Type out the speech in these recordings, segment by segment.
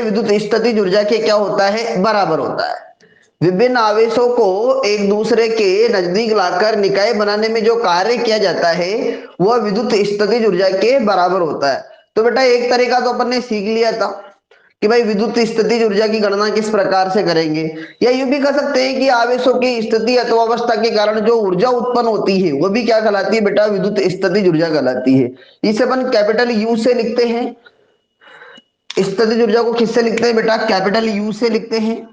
विद्युत स्थितिज ऊर्जा के क्या होता है, बराबर होता है। विभिन्न आवेशों को एक दूसरे के नजदीक लाकर निकाय बनाने में जो कार्य किया जाता है वह विद्युत स्थितिज ऊर्जा के बराबर होता है। तो बेटा एक तरीका तो अपन ने सीख लिया था कि भाई विद्युत स्थितिज ऊर्जा की गणना किस प्रकार से करेंगे, या यूं भी कह सकते हैं कि आवेशों की स्थिति अथवा अवस्था के कारण जो ऊर्जा उत्पन्न होती है वह भी क्या कहलाती है बेटा, विद्युत स्थितिज ऊर्जा कहलाती है। इसे अपन कैपिटल यू से लिखते हैं। स्थितिज ऊर्जा को किससे लिखते हैं बेटा, कैपिटल यू से लिखते हैं।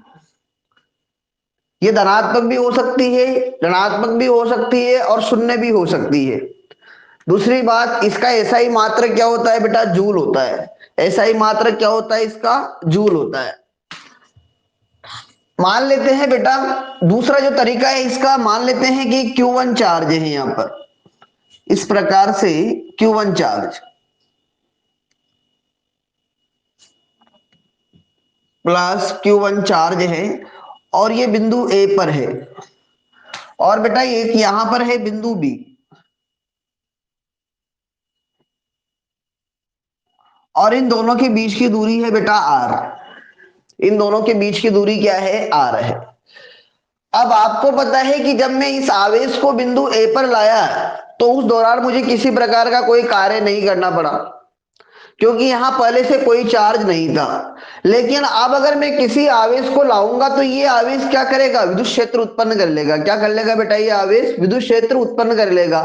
ये धनात्मक भी हो सकती है, ऋणात्मक भी हो सकती है और शून्य भी हो सकती है। दूसरी बात, इसका एसआई मात्रक क्या होता है बेटा, जूल होता है। एसआई मात्रक क्या होता है इसका, जूल होता है। मान लेते हैं बेटा, दूसरा जो तरीका है इसका, मान लेते हैं कि Q1 चार्ज है यहां पर, इस प्रकार से Q1 charge plus Q1 charge है और ये बिंदु ए पर है, और बेटा एक यहां पर है बिंदु बी, और इन दोनों के बीच की दूरी है बेटा आर। इन दोनों के बीच की दूरी क्या है, आर है। अब आपको पता है कि जब मैं इस आवेश को बिंदु ए पर लाया तो उस दौरान मुझे किसी प्रकार का कोई कार्य नहीं करना पड़ा, क्योंकि यहां पहले से कोई चार्ज नहीं था। लेकिन अब अगर मैं किसी आवेश को लाऊंगा तो ये आवेश क्या करेगा, विद्युत क्षेत्र उत्पन्न कर लेगा। क्या कर लेगा बेटा, ये आवेश विद्युत क्षेत्र उत्पन्न कर लेगा।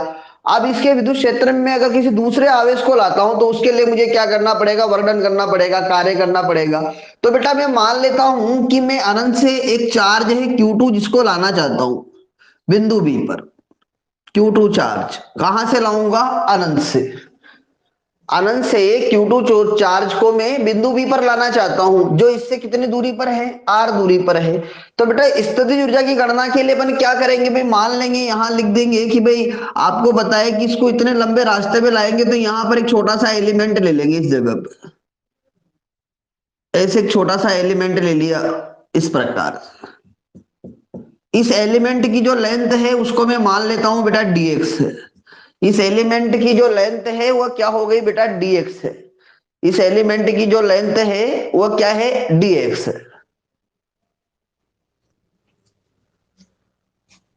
अब इसके विद्युत क्षेत्र में अगर किसी दूसरे आवेश को लाता हूं तो उसके लिए मुझे क्या करना पड़ेगा, वर्णन करना पड़ेगा, कार्य करना पड़ेगा। तो बेटा मैं मान लेता हूं कि मैं अनंत से एक चार्ज है Q2 जिसको लाना चाहता हूं बिंदु बी पर। Q2 चार्ज कहां से लाऊंगा, अनंत से। अनंत से Q2 चार्ज को मैं बिंदु बी पर लाना चाहता हूं, जो इससे कितनी दूरी पर है, आर दूरी पर है। तो बेटा स्थितिज ऊर्जा की गणना के लिए अपन क्या करेंगे भाई, मान लेंगे, यहां लिख देंगे कि भाई आपको बताया कि इसको इतने लंबे रास्ते पे लाएंगे तो यहां पर एक छोटा सा एलिमेंट ले लेंगे इस जगह पे। ऐसे एक छोटा सा एलिमेंट ले लिया इस प्रकार। इस एलिमेंट की जो लेंथ है उसको मैं मान लेता हूं बेटा dx है। इस एलिमेंट की जो लेंथ है वह क्या हो गई बेटा, dx है। इस एलिमेंट की जो लेंथ है वह क्या है, dx है।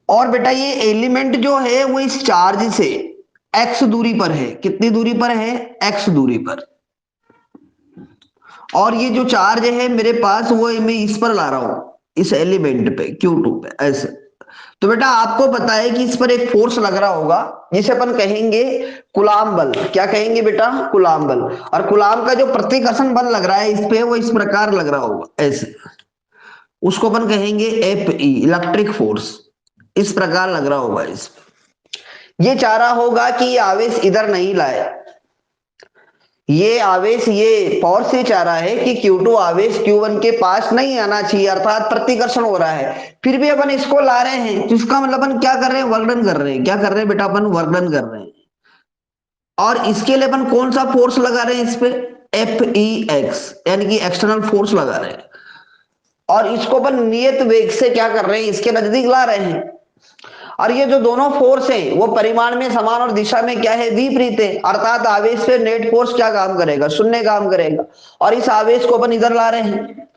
और बेटा ये एलिमेंट जो है वो इस चार्ज से x दूरी पर है। कितनी दूरी पर है, x दूरी पर। और ये जो चार्ज है मेरे पास वो मैं इस पर ला रहा हूं, इस एलिमेंट पे Q2 पे ऐसे। तो बेटा आपको पता है कि इस पर एक फोर्स लग रहा होगा जिसे अपन कहेंगे कुलाम बल। क्या कहेंगे बेटा, कुलाम बल। और कुलाम का जो प्रतिकर्षण बल लग रहा है इस पे वो इस प्रकार लग रहा होगा ऐसे, उसको अपन कहेंगे Fe, इलेक्ट्रिक फोर्स। इस प्रकार लग रहा होगा इस पे। ये चाह रहा होगा कि ये आवेश इधर नहीं लाए, ये आवेश, ये फोर्स ये चाह रहा है कि Q2 आवेश Q1 के पास नहीं आना चाहिए, अर्थात प्रतिकर्षण हो रहा है। फिर भी अपन इसको ला रहे हैं, तो इसका मतलब अपन क्या कर रहे हैं, वर्णन कर रहे हैं। क्या कर रहे हैं बेटा, अपन वर्णन कर रहे हैं। और इसके लिए अपन कौन सा फोर्स लगा रहे हैं इस पे, Fex, यानी कि एक्सटर्नल फोर्स लगा रहे हैं। और इसको अपन नियत वेग से क्या कर रहे हैं, इसके नजदीक ला रहे हैं। और ये जो दोनों फोर्स हैं वो परिमाण में समान और दिशा में क्या है, विपरीत है। अर्थात आवेश पे नेट फोर्स क्या काम करेगा, शून्य काम करेगा। और इस आवेश को अपन इधर ला रहे हैं।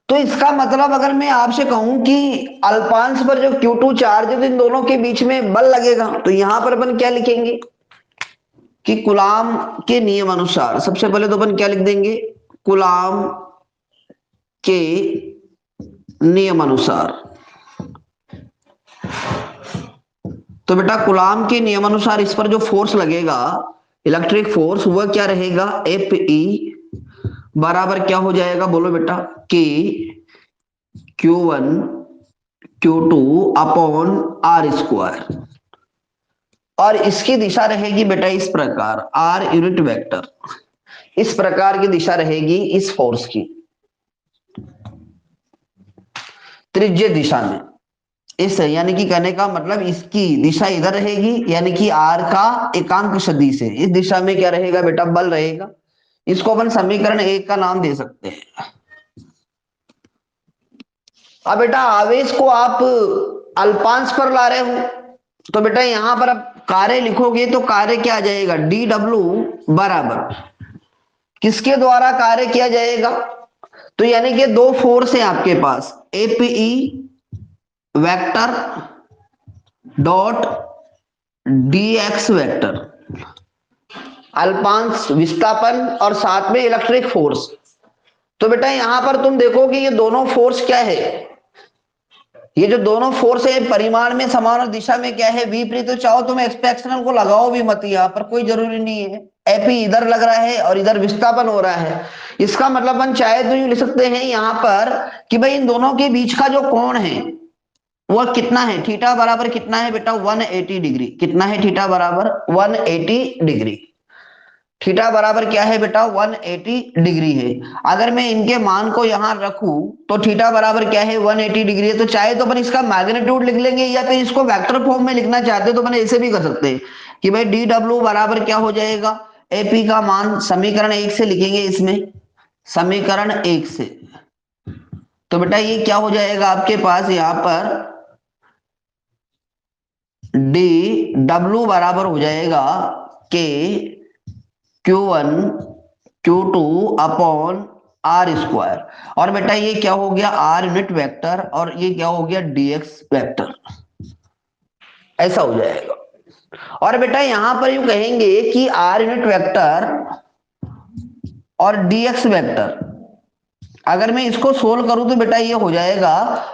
तो इसका मतलब अगर मैं आपसे कहूं कि अल्पांश पर जो Q2 चार्ज है इन दोनों के बीच में बल लगेगा, तो यहां पर अपन क्या लिखेंगे कि कुलाम के नियम अनुसार, सबसे पहले तो अपन क्या लिख देंगे, कुलाम के नियम अनुसार। तो बेटा कुलाम के नियमानुसार इस पर जो फोर्स लगेगा, इलेक्ट्रिक फोर्स, वह क्या रहेगा, Fe बराबर क्या हो जाएगा, बोलो बेटा, कि Q1 Q2 upon are square. और इसकी दिशा रहेगी बेटा इस प्रकार, आर यूनिट वेक्टर। इस प्रकार की दिशा रहेगी इस फोर्स की, त्रिज्य दिशा में। इस यानी कि कहने का मतलब इसकी दिशा इधर रहेगी, यानी कि आर का एकांक सदिश है। इस दिशा में क्या रहेगा बेटा, बल रहेगा। इसको अपन समीकरण 1 का नाम दे सकते हैं। अब बेटा आवेश को आप अल्पांश पर ला रहे हो तो बेटा यहां पर आप कार्य लिखोगे तो कार्य क्या आ जाएगा, dw बराबर किसके द्वारा कार्य किया जाएगा, तो यानी कि दो फोर्स है आपके पास, एपीई वेक्टर डॉट डीएक्स वेक्टर, अल्पांश विस्थापन और साथ में इलेक्ट्रिक फोर्स। तो बेटा यहां पर तुम देखो कि ये दोनों फोर्स क्या है, ये जो दोनों फोर्स है परिमाण में समान और दिशा में क्या है विपरीत। तो चाहो तुम एक्सपेक्शनल को लगाओ भी मत, यहां पर कोई जरूरी नहीं है। एपी इधर लग रहा है और इधर विस्थापन हो रहा है, इसका मतलब अपन चाहे तो यूं लिख सकते हैं यहां पर कि भाई इन दोनों के बीच का जो कोण है वो कितना है, थीटा बराबर कितना है बेटा 180 डिग्री। कितना है थीटा बराबर 180 डिग्री। थीटा बराबर क्या है बेटा 180 डिग्री है। अगर मैं इनके मान को यहां रखूं तो थीटा बराबर क्या है 180 डिग्री है। तो चाहे तो अपन इसका मैग्नीट्यूड लिख लेंगे या फिर इसको वेक्टर फॉर्म में लिखना चाहते तो अपन ऐसे भी कर सकते हैं कि भाई डी डब्ल्यू बराबर क्या हो जाएगा, एपी का मान समीकरण 1 से लिखेंगे इसमें, समीकरण 1 से। तो बेटा ये क्या हो जाएगा आपके पास यहां पर डी डब्ल्यू बराबर हो जाएगा के Q1 Q2 upon are square. और बेटा ये क्या हो गया आर यूनिट वेक्टर और ये क्या हो गया डीएक्स वेक्टर, ऐसा हो जाएगा। और बेटा यहां पर यूं कहेंगे कि आर यूनिट वेक्टर और डीएक्स वेक्टर, अगर मैं इसको सोल्व करूं तो बेटा ये हो जाएगा,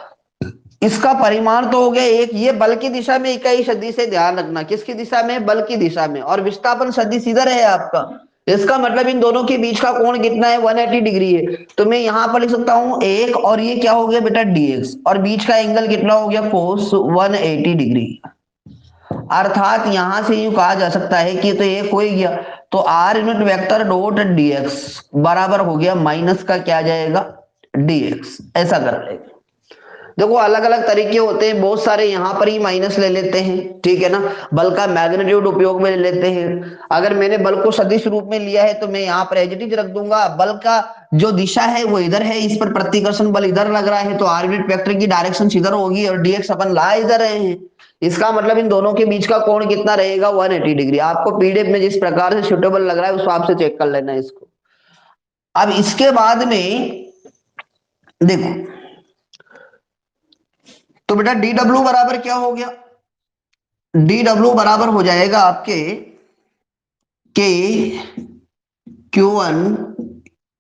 इसका परिमाण तो हो गया एक, ये बल की दिशा में इकाई सदिश से, ध्यान रखना किसकी दिशा में, बल की दिशा में, और विस्थापन सदिश इधर है आपका। इसका मतलब इन दोनों के बीच का कोण कितना है 180 डिग्री है। तो मैं यहां पर लिख सकता हूं एक, और ये क्या हो गया बेटा डीएक्स, और बीच का एंगल कितना हो गया कोस 180 डिग्री। अर्थात यहां से यूं कहा जा सकता है कि तो एक हो ही गया, तो R unit vector dot dx बराबर हो गया माइनस का क्या आ जाएगा डीएक्स, ऐसा कर लेंगे। देखो अलग अलग तरीके होते हैं बहुत सारे, यहां पर ही माइनस ले लेते हैं, ठीक है ना, बल का मैग्नीट्यूड उपयोग में ले लेते हैं। अगर मैंने बल को सदिश रूप में लिया है तो मैं यहाँ पर एज इट इज रख दूंगा, बल का जो दिशा है वो इधर है, इस पर प्रतिकर्षण बल इधर लग रहा है तो आर यूनिट वेक्टर की डायरेक्शन इधर होगी और डीएक्स अपन ला इधर रहे हैं। इसका मतलब इन दोनों के बीच का कोण कितना रहेगा 180 डिग्री। आपको पीडीएफ में जिस प्रकार से सुटेबल लग रहा है उस हिसाब से चेक कर लेना इसको। अब इसके बाद में देखो, तो बेटा डी डब्ल्यू बराबर क्या हो गया, डी डब्ल्यू बराबर हो जाएगा आपके के Q1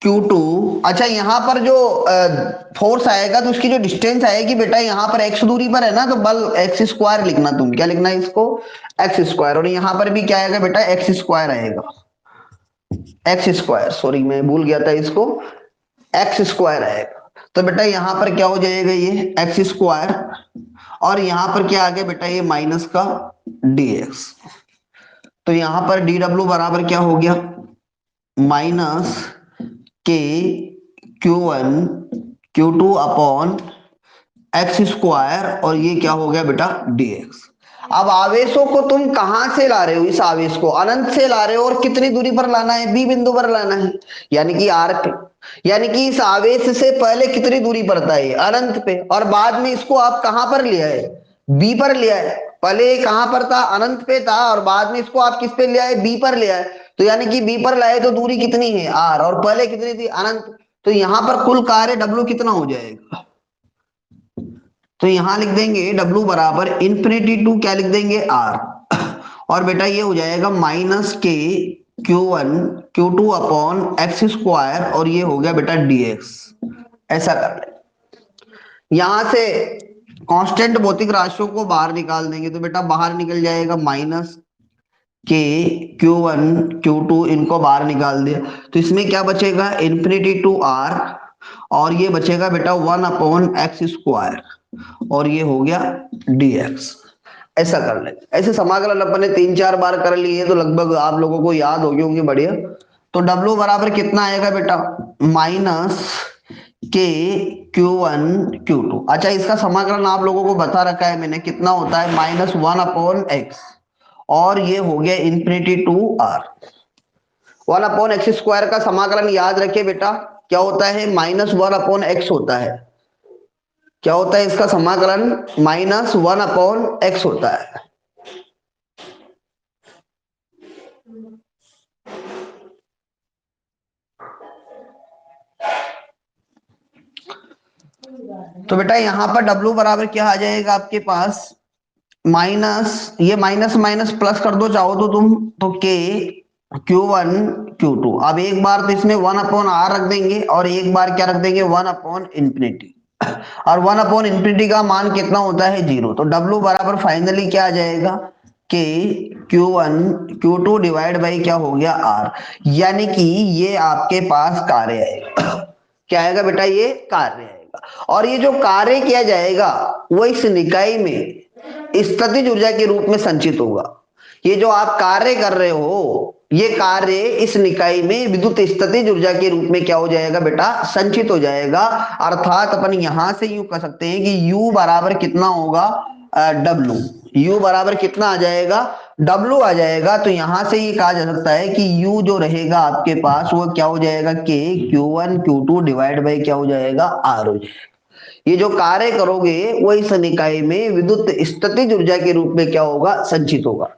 Q2। अच्छा यहां पर जो फोर्स आएगा तो उसकी जो डिस्टेंस आएगी बेटा यहां पर x दूरी पर है ना, तो बल एक्स स्क्वायर लिखना, तुम क्या लिखना है इसको एक्स स्क्वायर, और यहां पर भी क्या आएगा बेटा एक्स स्क्वायर आएगा, एक्स स्क्वायर, सॉरी मैं भूल गया था इसको, एक्स स्क्वायर आएगा। तो बेटा यहां पर क्या हो जाएगा ये एक्स स्क्वायर, और यहां पर क्या आ गया बेटा ये माइनस का dx। तो यहां पर डी डब्ल्यू बराबर क्या हो गया माइनस के Q1 Q2 upon x square, और ये क्या हो गया बेटा dx। अब आवेशों को तुम कहां से ला रहे हो, इस आवेश को अनंत से ला रहे हो, और कितनी दूरी पर लाना है बी बिंदु पर लाना है, यानी कि आर पे। यानी कि इस आवेश से पहले कितनी दूरी पर था ये अनंत पे, और बाद में इसको आप कहां पर लिया है बी पर लिया है। पहले ये कहां पर था अनंत पे था, और बाद में इसको आप किस पे लिया है बी पर लिया है। तो यानी कि बी पर लाए तो दूरी कितनी है आर, और पहले कितनी थी अनंत। तो यहां पर कुल कार्य डब्ल्यू कितना हो जाएगा, तो यहां लिख देंगे W बराबर इंफिनिटी टू क्या लिख देंगे R, और बेटा ये हो जाएगा माइनस के Q1 Q2 upon x square, और ये हो गया बेटा dx, ऐसा कर ले। यहां से कांस्टेंट भौतिक राशियों को बाहर निकाल देंगे तो बेटा बाहर निकल जाएगा माइनस के Q1 Q2, इनको बाहर निकाल दिया तो इसमें क्या बचेगा इंफिनिटी टू R, और ये बचेगा बेटा 1 अपॉन एक्स स्क्वायर, और ये हो गया dx, ऐसा कर ले। ऐसे समाकलन अपन ने 3-4 बार कर लिए तो लगभग आप लोगों को याद हो गई होंगी बढ़िया। तो W बराबर कितना आएगा बेटा माइनस के Q1 Q2। अच्छा इसका समाकलन आप लोगों को बता रखा है मैंने, कितना होता है -1 अपॉन एक्स, और ये हो गया infinity to R। 1 upon x square का समाकलन याद रखिए बेटा क्या होता है -1 अपॉन एक्स होता है, क्या होता है इसका समाकलन -1 अपॉन एक्स होता है। तो बेटा यहाँ पर W बराबर क्या आ जाएगा आपके पास, माइनस, ये माइनस माइनस प्लस कर दो चाहो तो तुम, तो के Q1 Q2। अब एक बार तो इसमें 1/r रख देंगे और एक बार क्या रख देंगे, 1/infinity। और 1/infinity का मान कितना होता है, 0। तो W बराबर फाइनली क्या आ जाएगा, के Q1 Q2 डिवाइड बाई क्या हो गया, R। यानी कि ये आपके पास कार्य आएगा। क्या आएगा बेटा, ये कार्य आएगा। और ये जो कार्य किया जाएगा वो इस निकाय में स्थितिज ऊर्जा के रूप में संचित होगा। ये जो आप कार्य कर रहे हो, ये कार्य इस निकाय में विद्युत स्थितिज ऊर्जा के रूप में क्या हो जाएगा बेटा, संचित हो जाएगा। अर्थात अपन यहां से यूं कह सकते हैं कि U बराबर कितना होगा, W। U बराबर कितना आ जाएगा, W आ जाएगा। तो यहां से ये कहा जा सकता है कि U जो रहेगा आपके पास वो क्या हो जाएगा, के Q1 Q2 डिवाइड बाई क्या हो जाएगा, R हो जाएगा। ये जो कार्य करोगे वो इस निकाय में विद्युत स्थितिज ऊर्जा के रूप में क्या होगा, संचित होगा।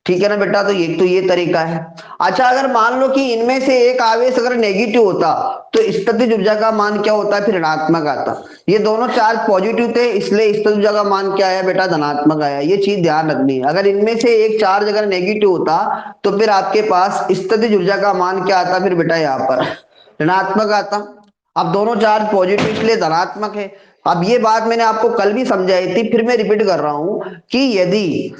ठीक है ना बेटा, तो ये तरीका है। अच्छा, अगर मान लो कि इनमें से एक आवेश अगर नेगेटिव होता तो स्थितिज ऊर्जा का मान क्या होता है, फिर ऋणात्मक आता। ये दोनों चार्ज पॉजिटिव थे, इसलिए स्थितिज ऊर्जा का मान क्या आया बेटा, धनात्मक आया। ये चीज ध्यान रखनी है। अगर इनमें से एक चार्ज अगर नेगेटिव होता तो फिर आपके पास स्थितिज ऊर्जा का मान क्या आता, फिर बेटा यहाँ पर ऋणात्मक आता। अब दोनों चार्ज पॉजिटिव इसलिए धनात्मक है। अब ये बात मैंने आपको कल भी समझाई थी, फिर मैं रिपीट कर रहा हूं कि यदि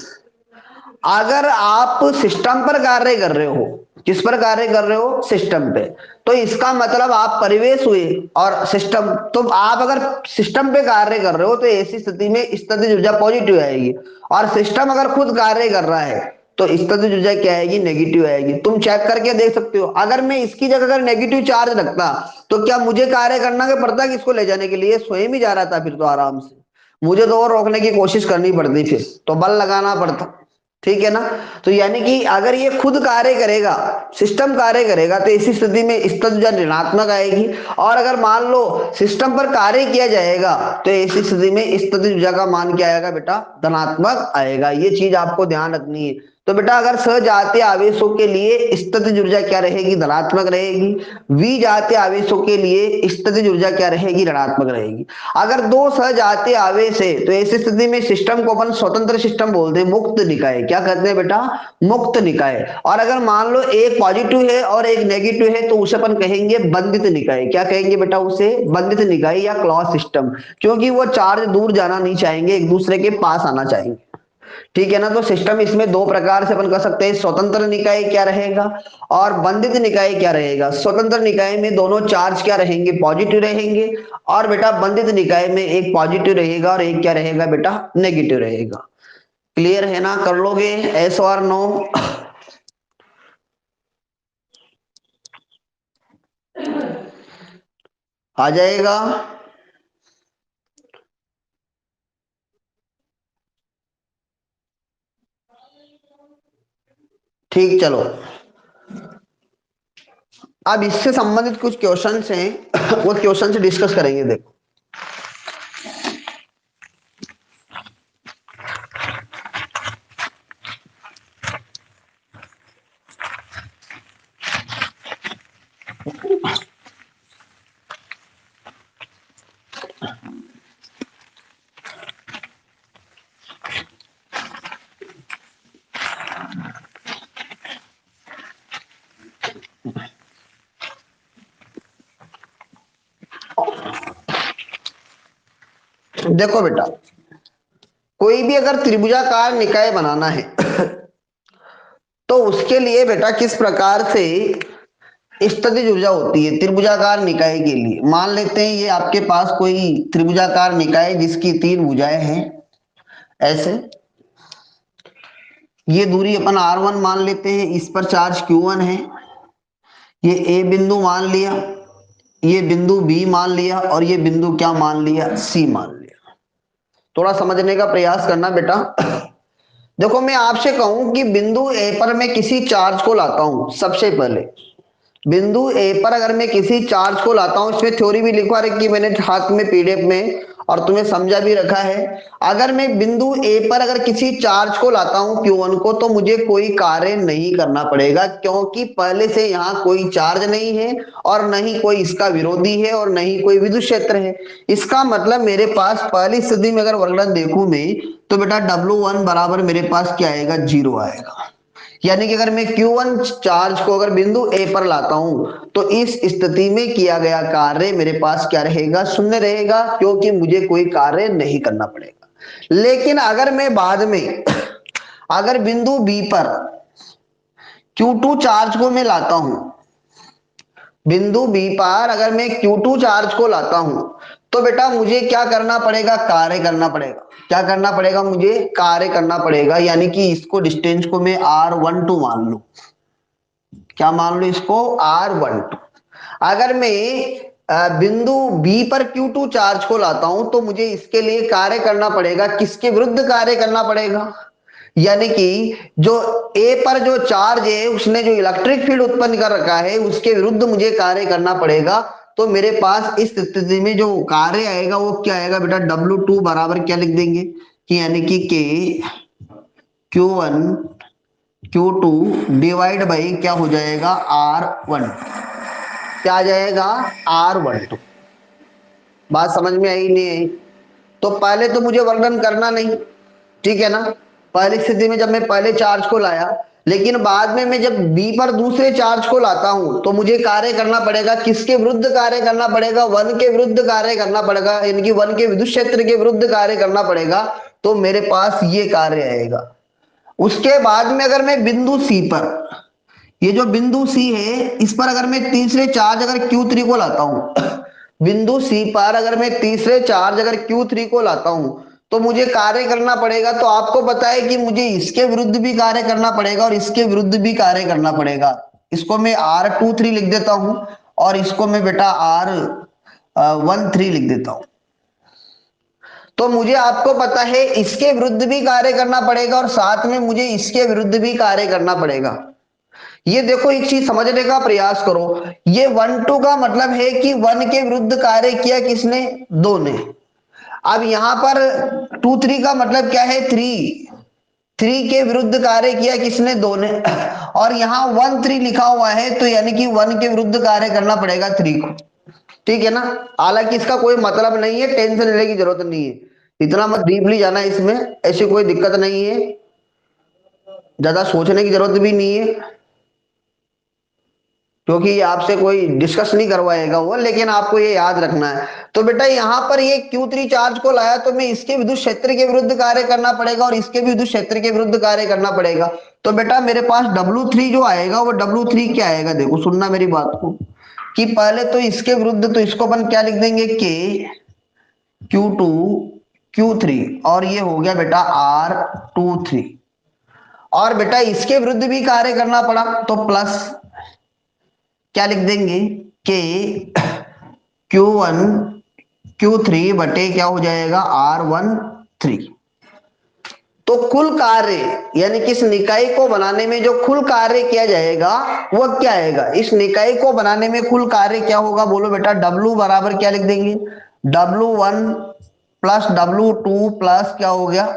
अगर आप सिस्टम पर कार्य कर रहे हो, किस पर कार्य कर रहे हो, सिस्टम पे, तो इसका मतलब आप परिवेश हुए और सिस्टम, तो आप अगर सिस्टम पे कार्य कर रहे हो तो ऐसी स्थिति में स्थितिज ऊर्जा पॉजिटिव आएगी। और सिस्टम अगर खुद कार्य कर रहा है तो स्थितिज ऊर्जा क्या आएगी, नेगेटिव आएगी। तुम चेक करके देख सकते हो। अगर मैं इसकी जगह अगर नेगेटिव चार्ज रखता तो क्या मुझे कार्य करना के पड़ता कि इसको ले जाने के लिए, स्वयं ही जा रहा था फिर तो आराम से। मुझे तो और रोकने की कोशिश करनी पड़ती, फिर तो बल लगाना पड़ता। ठीक है ना। तो यानी कि अगर ये खुद कार्य करेगा, सिस्टम कार्य करेगा, तो ऐसी स्थिति में स्थितिज ऊर्जा ऋणात्मक आएगी। और अगर मान लो सिस्टम पर कार्य किया जाएगा तो ऐसी स्थिति में स्थितिज ऊर्जा का मान क्या आएगा बेटा, धनात्मक आएगा। ये चीज आपको ध्यान रखनी है। तो बेटा अगर सजातीय आवेशों के लिए स्थितिज ऊर्जा क्या रहेगी, धनात्मक रहेगी। विजातीय आवेशों के लिए स्थितिज ऊर्जा क्या रहेगी, ऋणात्मक रहेगी। अगर दो सजातीय आवेश है तो ऐसी स्थिति में सिस्टम को अपन स्वतंत्र सिस्टम बोलते हैं, मुक्त निकाय। क्या कहते हैं बेटा, मुक्त निकाय। और अगर मान लो एक पॉजिटिव है और एक नेगेटिव है तो उसे अपन कहेंगे बंधित निकाय। क्या कहेंगे बेटा, उसे बंधित निकाय या क्लॉज सिस्टम। क्योंकि वो चार्ज दूर जाना नहीं चाहेंगे, एक दूसरे के पास आना चाहेंगे। ठीक है ना। तो सिस्टम इसमें दो प्रकार से अपन कर सकते हैं, स्वतंत्र निकाय क्या रहेगा और बंधित निकाय क्या रहेगा। स्वतंत्र निकाय में दोनों चार्ज क्या रहेंगे, पॉजिटिव रहेंगे। और बेटा बंधित निकाय में एक पॉजिटिव रहेगा और एक क्या रहेगा बेटा, नेगेटिव रहेगा। क्लियर है ना, कर लोगे, एस और नो। आ जाएगा। ठीक, चलो अब इससे संबंधित कुछ क्वेश्चंस हैं वो क्वेश्चन से डिस्कस करेंगे। देखो, देखो बेटा, कोई भी अगर त्रिभुजाकार निकाय बनाना है तो उसके लिए बेटा किस प्रकार से स्थितिज ऊर्जा होती है त्रिभुजाकार निकाय के लिए। मान लेते हैं ये आपके पास कोई त्रिभुजाकार निकाय जिसकी तीन भुजाएं हैं ऐसे। ये दूरी अपन R1 मान लेते हैं, इस पर चार्ज Q1 है। ये A बिंदु मान लिया, ये बिंदु B मान लिया और ये बिंदु क्या मान लिया, C मान लिया। थोड़ा समझने का प्रयास करना बेटा। देखो मैं आपसे कहूं कि बिंदु ए पर मैं किसी चार्ज को लाता हूं, सबसे पहले बिंदु ए पर अगर मैं किसी चार्ज को लाता हूं, इसमें थ्योरी भी लिखवा रखी मैंने हाथ में PDF में, और तुम्हें समझा भी रखा है। अगर मैं बिंदु ए पर अगर किसी चार्ज को लाता हूं Q1 को, तो मुझे कोई कार्य नहीं करना पड़ेगा, क्योंकि पहले से यहाँ कोई चार्ज नहीं है और न ही कोई इसका विरोधी है और न ही कोई विद्युत क्षेत्र है। इसका मतलब मेरे पास पहली स्थिति में अगर वर्णन देखूं मैं, तो बेटा W1 बराबर मेरे पास क्या आएगा, 0 आएगा। यानी कि अगर मैं Q1 चार्ज को अगर बिंदु ए पर लाता हूं, तो इस स्थिति में किया गया कार्य मेरे पास क्या रहेगा, शून्य रहेगा, क्योंकि मुझे कोई कार्य नहीं करना पड़ेगा। लेकिन अगर मैं बाद में अगर बिंदु बी पर Q2 चार्ज को मैं लाता हूं, बिंदु बी पर अगर मैं Q2 चार्ज को लाता हूं, तो बेटा मुझे क्या करना पड़ेगा, कार्य करना पड़ेगा। क्या करना पड़ेगा, मुझे कार्य करना पड़ेगा। यानी कि इसको डिस्टेंस को मैं R12 मान लू। क्या मान लो इसको, R12। अगर मैं बिंदु बी पर Q2 चार्ज को लाता हूं, तो मुझे इसके लिए कार्य करना पड़ेगा। किसके विरुद्ध कार्य करना पड़ेगा, यानी कि जो ए पर जो चार्ज है उसने जो इलेक्ट्रिक फील्ड उत्पन्न कर रखा है, उसके विरुद्ध मुझे कार्य करना पड़ेगा। तो मेरे पास इस स्थिति में जो कार्य आएगा वो क्या आएगा बेटा, W2 बराबर क्या लिख देंगे कि यानी कि K Q1 Q2 divide by क्या हो जाएगा, R12। क्या आ जाएगा, R12। बात समझ में आई नहीं आई? तो पहले तो मुझे वर्णन करना नहीं, ठीक है ना। पहली स्थिति में जब मैं पहले चार्ज को लाया, लेकिन बाद में मैं जब बी पर दूसरे चार्ज को लाता हूं, तो मुझे कार्य करना पड़ेगा। किसके विरुद्ध कार्य करना पड़ेगा, 1 के विरुद्ध कार्य करना पड़ेगा, यानी कि 1 के विद्युत क्षेत्र के विरुद्ध कार्य करना पड़ेगा। तो मेरे पास ये कार्य आएगा। उसके बाद में अगर मैं बिंदु सी पर, ये जो बिंदु सी है, इस पर अगर मैं तीसरे चार्ज अगर Q3 को लाता हूं, बिंदु सी पर अगर मैं तीसरे चार्ज अगर Q3 को लाता हूं, तो मुझे कार्य करना पड़ेगा। तो आपको पता है कि मुझे इसके विरुद्ध भी कार्य करना पड़ेगा और इसके विरुद्ध भी कार्य करना पड़ेगा। इसको मैं R23 लिख देता हूं और इसको मैं बेटा R13 लिख देता हूं। तो मुझे आपको पता है इसके विरुद्ध भी कार्य करना पड़ेगा और साथ में मुझे इसके विरुद्ध भी कार्य करना पड़ेगा। ये देखो, एक चीज समझने का प्रयास करो। ये 1 2 का मतलब है कि 1 के विरुद्ध कार्य किया किसने, 2 ने। अब यहां पर 2 3 का मतलब क्या है, 3 के विरुद्ध कार्य किया किसने, 2 ने। और यहाँ 1 3 लिखा हुआ है, तो यानी कि 1 के विरुद्ध कार्य करना पड़ेगा 3 को, ठीक है ना। हालांकि इसका कोई मतलब नहीं है, टेंशन लेने की जरूरत नहीं है, इतना मत डीपली जाना इसमें, ऐसी कोई दिक्कत नहीं है, ज्यादा सोचने की जरूरत भी नहीं है, क्योंकि ये आपसे कोई डिस्कस नहीं करवाएगा वो। लेकिन आपको ये याद रखना है। तो बेटा यहाँ पर ये Q3 चार्ज को लाया, तो मैं इसके विद्युत क्षेत्र के विरुद्ध कार्य करना पड़ेगा और इसके भी विद्युत क्षेत्र के विरुद्ध कार्य करना पड़ेगा। तो बेटा मेरे पास W3 जो आएगा, वो W3 क्या आएगा, देखो सुनना मेरी बात को, कि पहले तो इसके विरुद्ध, तो इसको अपन क्या लिख देंगे, K Q2 Q3, और ये हो गया बेटा R23। और बेटा इसके विरुद्ध भी कार्य करना पड़ा, तो प्लस क्या लिख देंगे, के Q1 Q3 बटे क्या हो जाएगा, R13। तो कुल कार्य, यानी कि इस निकाय को बनाने में जो कुल कार्य किया जाएगा वह क्या आएगा, इस निकाय को बनाने में कुल कार्य क्या होगा, बोलो बेटा। W बराबर क्या लिख देंगे, W1 प्लस W2 प्लस क्या हो गया,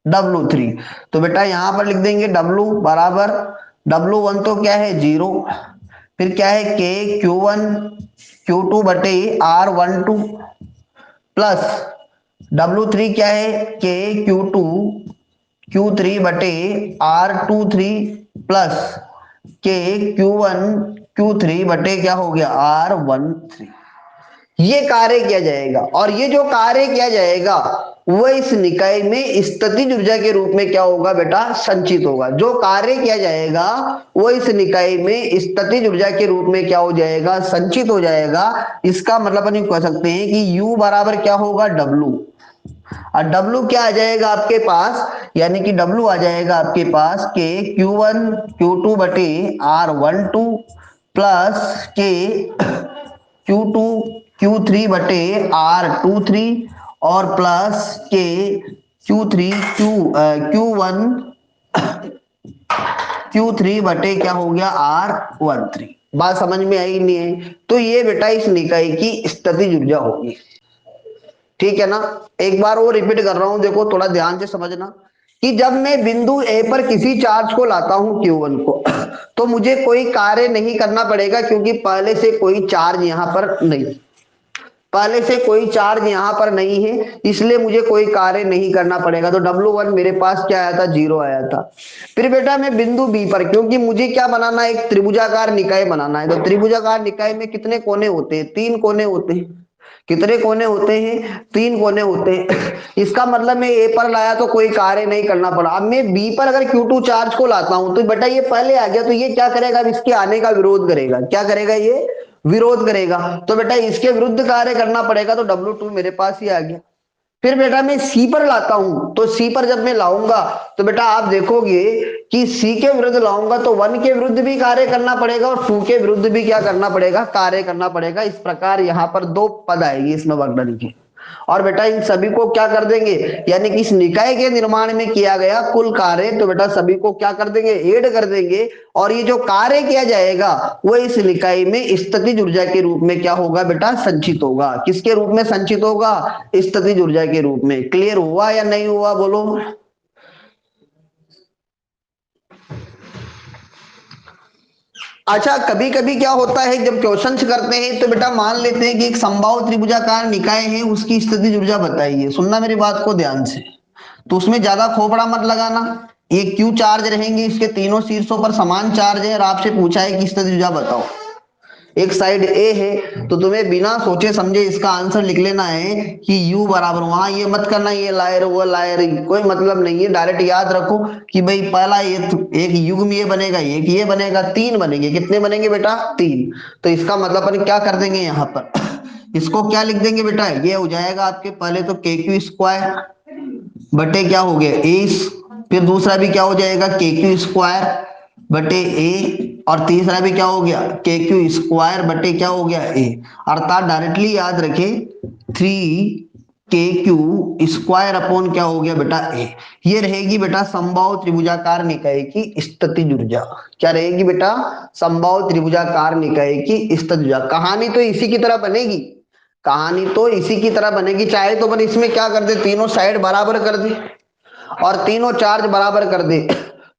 W3। तो बेटा यहां पर लिख देंगे W बराबर, W1 तो क्या है, 0, फिर क्या है, K Q1 Q2 बटे R12 प्लस W3 क्या है, K Q2 Q3 बटे R23 plus K Q1 Q3 बटे क्या हो गया, R13। ये कार्य किया जाएगा, और ये जो कार्य किया जाएगा वह इस निकाय में स्थितिज ऊर्जा के रूप में क्या होगा बेटा, संचित होगा। जो कार्य किया जाएगा वो इस निकाय में स्थितिज ऊर्जा के रूप में क्या हो जाएगा, संचित हो जाएगा। इसका मतलब अपन कह सकते हैं कि U बराबर क्या होगा, W। और W क्या आ जाएगा आपके पास, यानी कि W आ जाएगा आपके पास के Q1 Q2 बटे R12 प्लस के Q2 Q3 बटे R23 और प्लस के Q3 Q1 Q3 बटे क्या हो गया, R13। बात समझ में आई नहीं है? तो ये बेटा इस निकाय की स्थितिज ऊर्जा होगी। ठीक है ना। एक बार वो रिपीट कर रहा हूं, देखो थोड़ा ध्यान से समझना कि जब मैं बिंदु ए पर किसी चार्ज को लाता हूं Q1 को तो मुझे कोई कार्य नहीं करना पड़ेगा, क्योंकि पहले से कोई चार्ज यहां पर नहीं, पहले से कोई चार्ज यहां पर नहीं है, इसलिए मुझे कोई कार्य नहीं करना पड़ेगा। तो W1 मेरे पास क्या आया था, 0 आया था। फिर बेटा मैं बिंदु बी पर, क्योंकि मुझे क्या बनाना है, एक त्रिभुजाकार निकाय बनाना है, तो त्रिभुजाकार निकाय में कितने कोने होते हैं, 3 कोने होते हैं। कितने कोने होते हैं, 3 कोने होते हैं। इसका मतलब मैं ए पर लाया तो कोई कार्य नहीं करना पड़ा। अब मैं बी पर अगर Q2 चार्ज को लाता हूं तो बेटा ये पहले आ गया, तो ये क्या करेगा, अब इसके आने का विरोध करेगा। क्या करेगा, ये विरोध करेगा। तो बेटा इसके विरुद्ध कार्य करना पड़ेगा, तो W2 मेरे पास ही आ गया। फिर बेटा मैं सी पर लाता हूं, तो सी पर जब मैं लाऊंगा तो बेटा आप देखोगे कि सी के विरुद्ध लाऊंगा तो 1 के विरुद्ध भी कार्य करना पड़ेगा और 2 के विरुद्ध भी क्या करना पड़ेगा, कार्य करना पड़ेगा। इस प्रकार यहां पर 2 पद आएगी इसमें वर्णन की। और बेटा इन सभी को क्या कर देंगे, यानी कि इस निकाय के निर्माण में किया गया कुल कार्य, तो बेटा सभी को क्या कर देंगे, ऐड कर देंगे। और ये जो कार्य किया जाएगा वो इस निकाय में स्थितिज ऊर्जा के रूप में क्या होगा बेटा, संचित होगा। किसके रूप में संचित होगा, स्थितिज ऊर्जा के रूप में। क्लियर हुआ या नहीं हुआ, बोलो। अच्छा कभी कभी क्या होता है, जब क्वेश्चंस करते हैं तो बेटा मान लेते हैं कि एक समबाहु त्रिभुजाकार निकाय है, उसकी स्थितिज ऊर्जा बताइए। सुनना मेरी बात को ध्यान से, तो उसमें ज्यादा खोपड़ा मत लगाना। ये क्यू चार्ज रहेंगे, इसके तीनों शीर्षों पर समान चार्ज है और आपसे पूछा है कि स्थितिज ऊर्जा बताओ। एक साइड ए है तो तुम्हें बिना सोचे समझे इसका आंसर लिख लेना है कि U बराबर, वहां ये मत करना ये लायर वो लायर, कोई मतलब नहीं है। डायरेक्ट याद रखो कि भाई पहला ये एक युग्म ये बनेगा, एक ये बनेगा, 3 बनेंगे। कितने बनेंगे बेटा, 3। तो इसका मतलब अपन क्या कर देंगे यहाँ पर, इसको क्या लिख देंगे बेटा, ये हो जाएगा आपके पहले तो KQ² बटे क्या हो गया ए, फिर दूसरा भी क्या हो जाएगा KQ² बटे ए, और तीसरा भी क्या हो गया KQ² बटे क्या हो गया ए। अर्थात डायरेक्टली याद रखे 3KQ² अपॉन क्या हो गया बेटा ए। ये रहेगी बेटा समबाहु त्रिभुजाकार निकाय की स्थितिज ऊर्जा। क्या रहेगी बेटा, समबाहु त्रिभुजाकार निकाय की स्थितिज ऊर्जा। कहानी तो इसी की तरह बनेगी, कहानी तो इसी की तरह बनेगी। चाहे तो अपन इसमें क्या कर दे, तीनों साइड बराबर कर दे और तीनों चार्ज बराबर कर दे,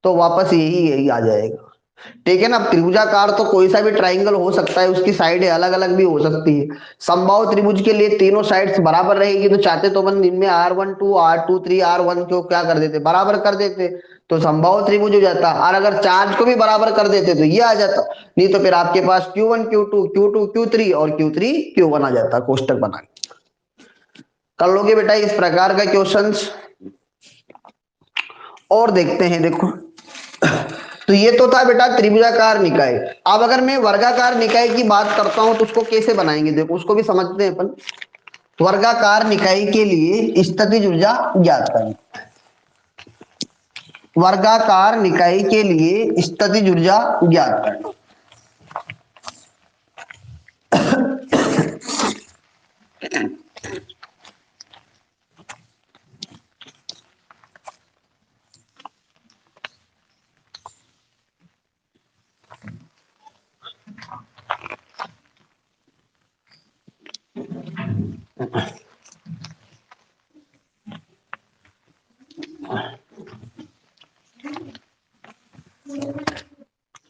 तो वापस यही यही आ जाएगा। ठीक है ना। अब त्रिभुजाकार तो कोई सा भी ट्राइंगल हो सकता है, उसकी साइडें अलग अलग भी हो सकती है। समबाहु त्रिभुज के लिए तीनों साइड्स बराबर रहेगी, तो चाहते तो अपन इनमें R12 R23 R1 को क्या कर देते, बराबर कर देते, तो समबाहु त्रिभुज हो जाता। और अगर चार्ज को भी बराबर कर देते तो ये आ जाता, नहीं तो फिर आपके पास Q1 Q2 Q2 Q3 और Q3 Q1 आ जाता कोष्टक बना के। कर लोगे बेटा इस प्रकार का क्वेश्चंस। और देखते हैं, देखो तो ये तो था बेटा त्रिभुजाकार निकाय। अब अगर मैं वर्गाकार निकाय की बात करता हूं तो उसको कैसे बनाएंगे, देखो उसको भी समझते हैं अपन। वर्गाकार निकाय के लिए स्थितिज ऊर्जा ज्ञात करें। वर्गाकार निकाय के लिए स्थितिज ऊर्जा ज्ञात करें।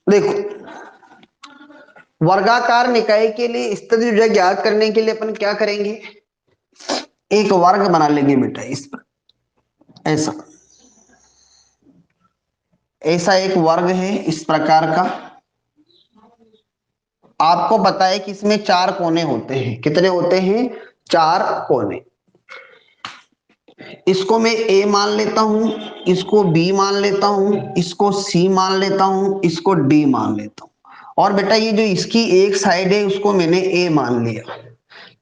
देखो वर्गाकार निकाय के लिए स्थितिज ऊर्जा ज्ञात करने के लिए अपन क्या करेंगे, एक वर्ग बना लेंगे बेटा इस पर, ऐसा ऐसा एक वर्ग है इस प्रकार का। आपको पता है कि इसमें 4 कोने होते हैं। कितने होते हैं, 4 कोने। इसको मैं ए मान लेता हूं, इसको बी मान लेता हूं, इसको सी मान लेता हूं, इसको डी मान लेता हूं। और बेटा ये जो इसकी एक साइड है उसको मैंने ए मान लिया।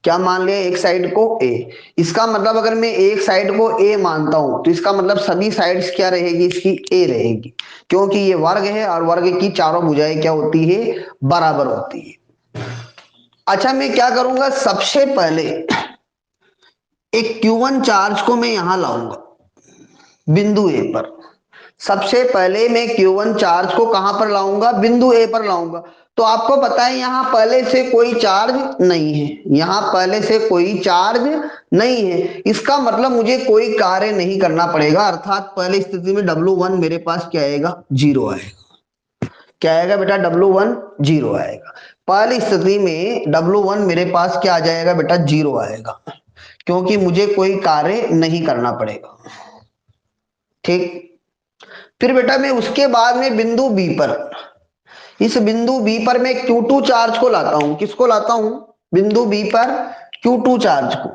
क्या मान लिया, एक साइड को ए। इसका मतलब अगर मैं एक साइड को ए मानता हूं तो इसका मतलब सभी साइड्स क्या रहेगी, इसकी ए रहेगी, क्योंकि ये वर्ग है और वर्ग की चारों भुजाएं क्या होती है, बराबर होती है। अच्छा मैं क्या करूंगा, सबसे पहले एक Q1 चार्ज को मैं यहां लाऊंगा बिंदु ए पर। सबसे पहले मैं Q1 चार्ज को कहां पर लाऊंगा, बिंदु ए पर लाऊंगा। तो आपको पता है यहां पहले से कोई चार्ज नहीं है, यहां पहले से कोई चार्ज नहीं है, इसका मतलब मुझे कोई कार्य नहीं करना पड़ेगा, अर्थात पहली स्थिति में W1 मेरे पास क्या आएगा, जीरो आएगा। क्या आएगा बेटा, W1 जीरो आएगा। पहली स्थिति में W1 मेरे पास क्या आ जाएगा बेटा, जीरो आएगा, क्योंकि मुझे कोई कार्य नहीं करना पड़ेगा। ठीक, फिर बेटा मैं उसके बाद में बिंदु बी पर, इस बिंदु बी पर मैं Q2 चार्ज को लाता हूं। किसको लाता हूं, बिंदु बी पर Q2 चार्ज को।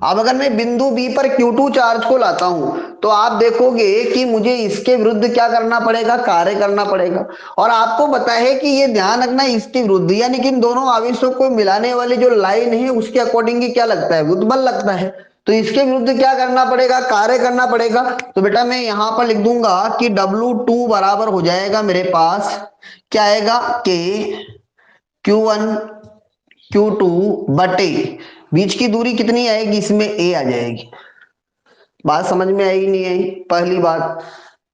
अब अगर मैं बिंदु बी पर Q2 चार्ज को लाता हूं तो आप देखोगे कि मुझे इसके विरुद्ध क्या करना पड़ेगा, कार्य करना पड़ेगा। और आपको पता है कि ये ध्यान रखना, इसके विरुद्ध यानी कि इन दोनों आवेशों को मिलाने वाली जो लाइन है उसके अकॉर्डिंग ही क्या लगता है, विद्युत बल लगता है। तो इसके विरुद्ध क्या करना पड़ेगा, कार्य करना पड़ेगा। तो बेटा मैं यहां पर लिख दूंगा कि W2 बराबर हो जाएगा मेरे पास, क्या आएगा, के Q1 Q2 बटे, बीच की दूरी कितनी आएगी, इसमें a आ जाएगी। बात समझ में आई नहीं आई, पहली बात।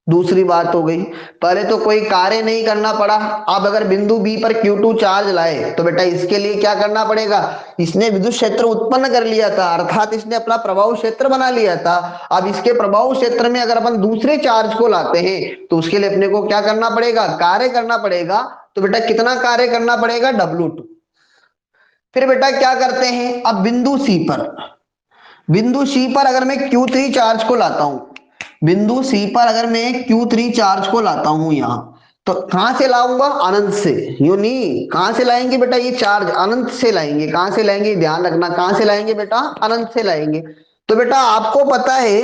दूसरी बात हो गई, पहले तो कोई कार्य नहीं करना पड़ा। अब अगर बिंदु बी पर Q2 चार्ज लाए तो बेटा इसके लिए क्या करना पड़ेगा, इसने विद्युत क्षेत्र उत्पन्न कर लिया था, अर्थात इसने अपना प्रभाव क्षेत्र बना लिया था। अब इसके प्रभाव क्षेत्र में अगर अपन दूसरे चार्ज को लाते हैं तो उसके लिए अपने को क्या करना पड़ेगा, कार्य करना पड़ेगा। तो बेटा कितना कार्य करना पड़ेगा, W2। फिर बेटा क्या करते हैं, अब बिंदु सी पर, बिंदु सी पर अगर मैं Q3 चार्ज को लाता हूं, बिंदु सी पर अगर मैं Q3 चार्ज को लाता हूं यहां, तो कहां से लाऊंगा, अनंत से। यूं नहीं, कहां से लाएंगे बेटा, ये चार्ज अनंत से लाएंगे। कहां से लाएंगे, ध्यान रखना, कहां से लाएंगे बेटा, अनंत से लाएंगे। तो बेटा आपको पता है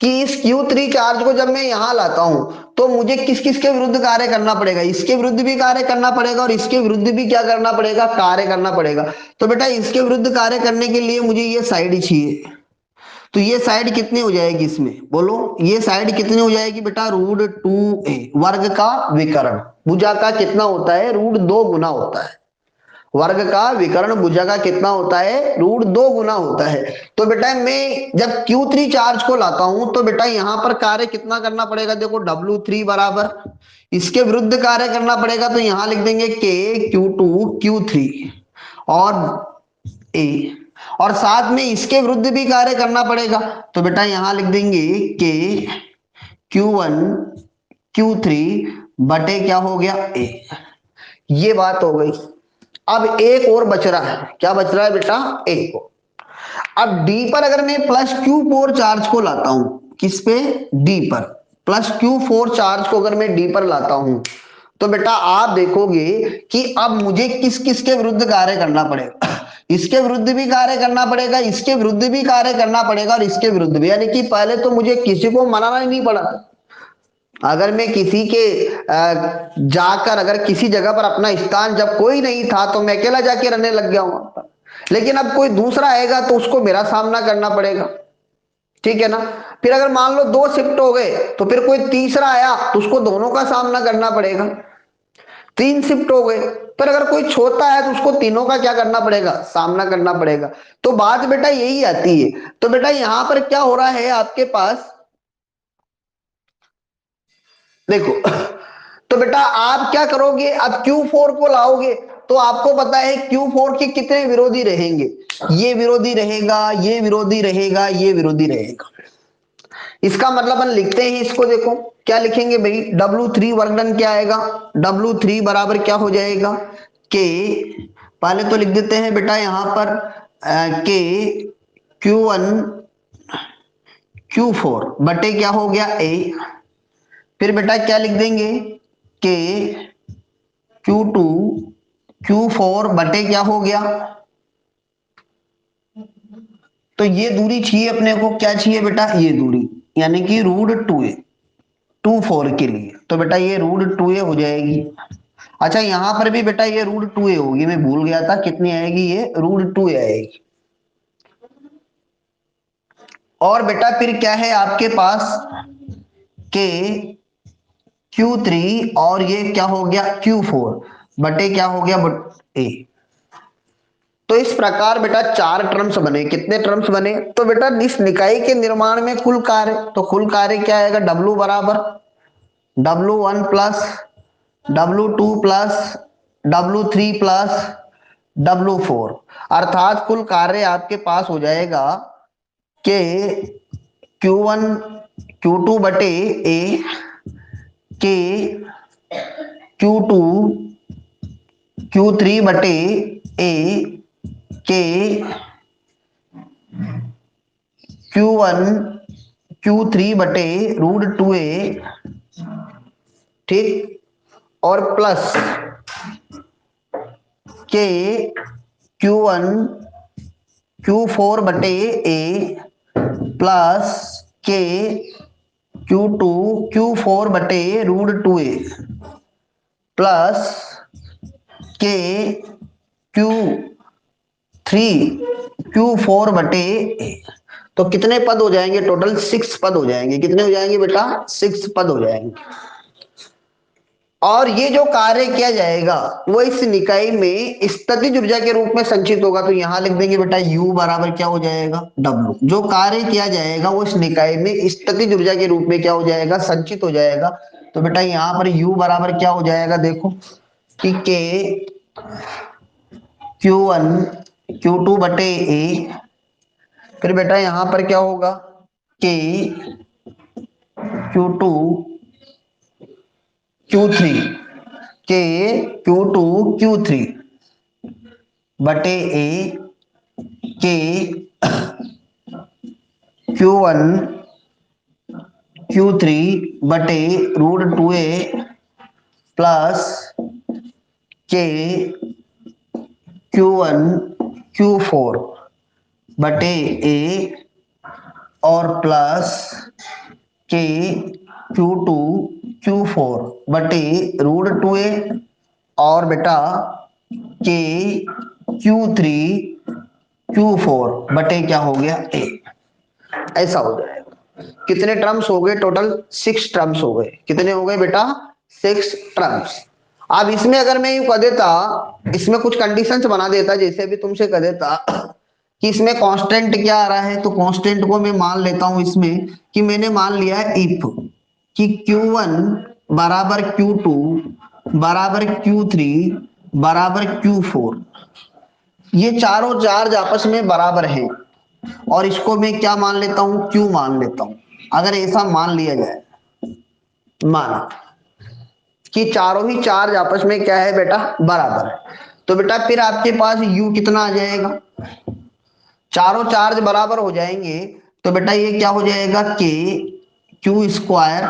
कि इस Q3 चार्ज को जब मैं यहां लाता हूं तो मुझे किस किस के विरुद्ध कार्य करना पड़ेगा, इसके विरुद्ध भी कार्य करना पड़ेगा और इसके विरुद्ध भी क्या करना पड़ेगा, कार्य करना पड़ेगा। तो बेटा इसके विरुद्ध कार्य करने के लिए मुझे ये साइड चाहिए। तो ये साइड कितनी हो जाएगी इसमें, बोलो ये साइड कितनी हो जाएगी बेटा, √2a, वर्ग का विकर्ण। भुजा का कितना होता है, √2 गुना होता है। वर्ग का विकर्ण भुजा का कितना होता है, √2 गुना होता है। तो बेटा मैं जब Q3 चार्ज को लाता हूं तो बेटा यहां पर कार्य कितना करना पड़ेगा, देखो W3 बराबर, इसके विरुद्ध कार्य करना पड़ेगा। तो यहां लिख देंगे K Q2 Q3 और A, और साथ में इसके विरुद्ध भी कार्य करना पड़ेगा। तो बेटा यहां लिख देंगे K Q1 Q3 बटे क्या हो गया, A। ये बात हो गई। अब एक और बच रहा है, क्या बच रहा है बेटा, एक और। अब डी पर अगर मैं +Q4 चार्ज को लाता हूं, किस पे, डी पर, +Q4 चार्ज को अगर मैं डी पर लाता हूं तो बेटा आप देखोगे कि अब मुझे किस किस के विरुद्ध कार्य करना पड़ेगा, इसके विरुद्ध भी कार्य करना पड़ेगा, इसके विरुद्ध भी कार्य करना पड़ेगा और इसके विरुद्ध भी। यानी कि पहले तो मुझे किसी को मनाना ही नहीं पड़ा। अगर मैं किसी के जाकर अगर किसी जगह पर अपना स्थान जब कोई नहीं था तो मैं अकेला जाके रहने लग गया हूं, लेकिन अब कोई दूसरा आएगा तो उसको मेरा सामना करना पड़ेगा। ठीक है ना। फिर अगर मान लो 2 शिफ्ट हो गए तो फिर कोई तीसरा आया तो उसको दोनों का सामना करना पड़ेगा। 3 शिफ्ट हो गए, पर अगर कोई छोटा है तो उसको तीनों का क्या करना पड़ेगा, सामना करना पड़ेगा। तो बात बेटा यही आती है। तो बेटा यहां पर क्या हो रहा है आपके पास, देखो तो बेटा आप क्या करोगे, अब Q4 को लाओगे तो आपको पता है Q4 के कितने विरोधी रहेंगे, ये विरोधी रहेगा, ये विरोधी रहेगा, ये विरोधी रहेगा। इसका मतलब हम लिखते हैं इसको, देखो क्या लिखेंगे भाई, W3 वर्क डन क्या आएगा, W3 बराबर क्या हो जाएगा, के, पहले तो लिख देते हैं बेटा यहां पर के Q1 Q4 बटे क्या हो गया, A। फिर बेटा क्या लिख देंगे, के Q2 Q4 बटे क्या हो गया, तो ये दूरी चाहिए अपने को, क्या चाहिए बेटा, ये दूरी, यानी कि √2a 24 के लिए। तो बेटा ये √2a हो जाएगी। अच्छा यहां पर भी बेटा ये √2a होगी, मैं भूल गया था, कितनी आएगी, ये √2a आएगी। और बेटा फिर क्या है आपके पास, के Q3 और ये क्या हो गया, Q4 बटे क्या हो गया, A। तो इस प्रकार बेटा 4 टर्म्स बने। कितने टर्म्स बने, तो बेटा इस निकाय के निर्माण में कुल कार्य, तो कुल कार्य क्या आएगा, W बराबर W1 plus W2 plus W3 plus W4, अर्थात कुल कार्य आपके पास हो जाएगा कि Q1 Q2 बटे ए के Q2 Q3 बटे ए के Q1 Q3 बटे √2a, ठीक, और प्लस के Q1 Q4 बटे ए प्लस के Q2 Q4 बटे √2a प्लस के Q3 Q4 बटे ए। तो कितने पद हो जाएंगे टोटल? 6 पद हो जाएंगे। कितने हो जाएंगे बेटा? 6 पद हो जाएंगे। और ये जो कार्य किया जाएगा वो इस निकाय में स्थितिज ऊर्जा के रूप में संचित होगा। तो यहां लिख देंगे बेटा U बराबर क्या हो जाएगा? W। जो कार्य किया जाएगा वो इस निकाय में स्थितिज ऊर्जा के रूप में क्या हो जाएगा? संचित हो जाएगा। तो बेटा यहां पर U बराबर क्या हो जाएगा? देखो कि K Q1 Q2 बटे ए, फिर बेटा यहां पर क्या होगा? K Q2 Q3, K Q2 Q3 बटे ए के Q1 Q3 बटे √2a प्लस के Q1 Q4 बटे ए और प्लस के Q2 Q4 बटे √2a और बेटा के Q3 Q4 बटे क्या हो गया? ए। ऐसा हो जाएगा। कितने टर्म्स हो गए टोटल? 6 टर्म्स हो गए। कितने हो गए बेटा? 6 टर्म्स। अब इसमें अगर मैं यूं कह देता, इसमें कुछ कंडीशंस बना देता, जैसे भी तुमसे कह देता कि इसमें कांस्टेंट क्या आ रहा है, तो कांस्टेंट को मैं मान लेता हूं इसमें कि मैंने मान लिया है इफ कि Q1 बराबर Q2 बराबर Q3 बराबर Q4, ये चारों चार्ज आपस में बराबर हैं और इसको मैं क्या मान लेता हूं? Q मान लेता हूं। अगर ऐसा मान लिया जाए, माना कि चारों ही चार्ज आपस में क्या है बेटा? बराबर है, तो बेटा फिर आपके पास U कितना आ जाएगा? चारों चार्ज बराबर हो जाएंगे तो बेटा ये क्या हो जाएगा? के क्यू स्क्वायर।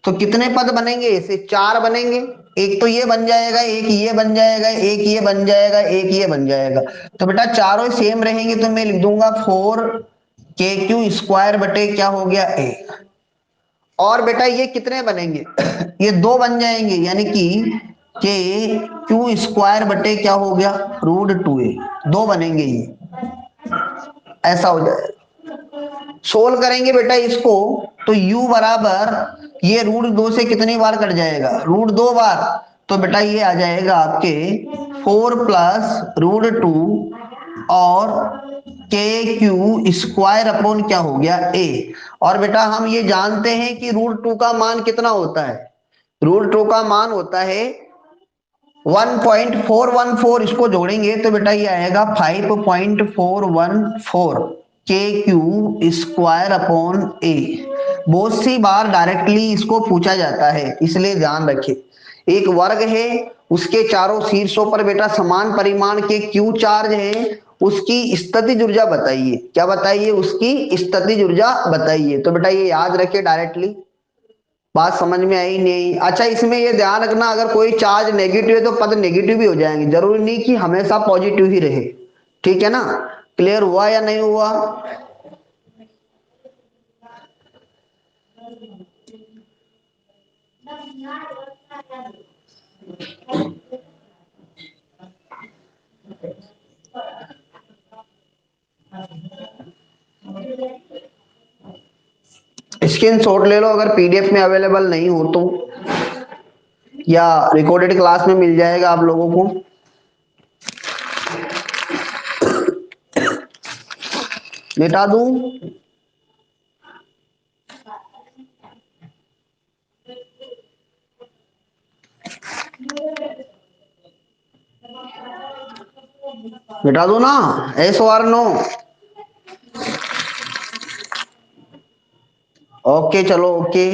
तो कितने पद बनेंगे? ऐसे 4 बनेंगे। एक तो ये बन जाएगा, एक ये बन जाएगा, एक ये बन जाएगा, एक ये बन जाएगा। तो बेटा चारों सेम रहेंगे तो मैं लिख दूंगा 4 KQ² बटे क्या हो गया? ए। और बेटा ये कितने बनेंगे? ये 2 बन जाएंगे, यानी कि KQ² बटे क्या हो गया? √2a। 2 बनेंगे ये, ऐसा हो जाएगा। सोल्व करेंगे बेटा इसको तो U बराबर ये √2 से कितनी बार कट जाएगा? √2 बार। तो बेटा ये आ जाएगा आपके 4 प्लस √2 और KQ² अपॉन क्या हो गया? A। और बेटा हम ये जानते हैं कि √2 का मान कितना होता है? √2 का मान होता है 1.414। इसको जोड़ेंगे तो बेटा ये आएगा 5.414 KQ² अपॉन ए। बहुत सी बार डायरेक्टली इसको पूछा जाता है, इसलिए ध्यान रखें। एक वर्ग है, उसके चारों शीर्षों पर बेटा समान परिमाण के Q चार्ज है, उसकी स्थितिज ऊर्जा बताइए। क्या बताइए? उसकी स्थितिज ऊर्जा बताइए। तो बेटा ये याद रखे डायरेक्टली। बात समझ में आई नहीं? अच्छा, इसमें ये ध्यान रखना अगर कोई चार्ज नेगेटिव है तो पद नेगेटिव भी हो जाएंगे, जरूरी नहीं कि हमेशा पॉजिटिव ही रहे। ठीक है ना? क्लियर हुआ या नहीं हुआ? स्क्रीनशॉट ले लो अगर पीडीएफ में अवेलेबल नहीं हो तो, या रिकॉर्डेड क्लास में मिल जाएगा आप लोगों को। मिटा दूं? मिटा दो ना, एस और नो। ओके चलो ओके।